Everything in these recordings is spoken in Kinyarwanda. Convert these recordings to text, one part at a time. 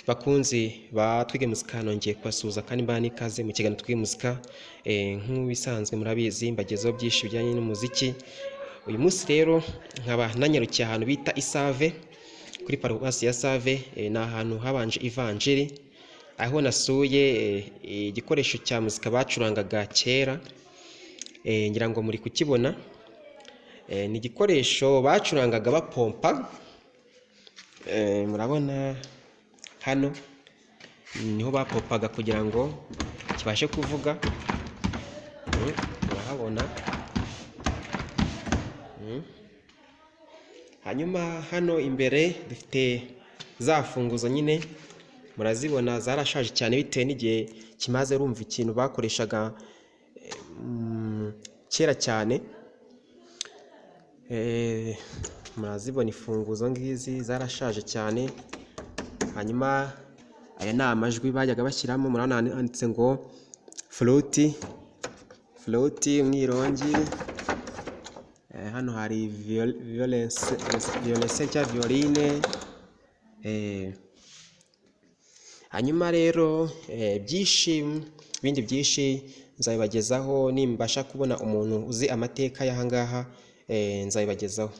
bakunzi ba Twige Muzika, nongeye kubasuhuza kandi mbana ikaze mu kiganiro Twige Muzika. Nk'ubisanzwe murabizi mbagezeho byinshi bijyanye n'umuziki. Uyu munsi rero nkaba nanyarukiye ahantu bita Isave, kuri paruwasi ya Save. Ni ahantu habanje ivanjiri, aho nasuye igikoresho cya muzika bacurangaga kera. Ngira ngo muri kukibona. Ni igikoresho bacurangaga bapompa. Murabona hano niho bapopaga kugira ngo kibashe kuvuga. Murahabona. Hanyuma hano imbere dufite za funguzo nyine, murazibona zarashaje cyane bitewe n'igihe kimaze. Rumva ikintu bakoreshaga kera cyane. Murazibona ifunguzo ngizi zarashaje cyane. Hanyuma aya ni amajwi bajyaga bashyiramo, murabona handitse ngo flute, umwirongi. Hano hari violence cyangwa violine. Hanyuma rero ibindi byinshi nzabibagezaho nimbasha kubona umuntu uzi amateka y'ahangaha. Nzabibagezaho.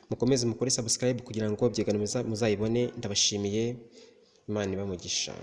Mukomeze mukore subscribe kugira ngo byegano muzayibone. Ndabashimiye, Imana ibamugisha.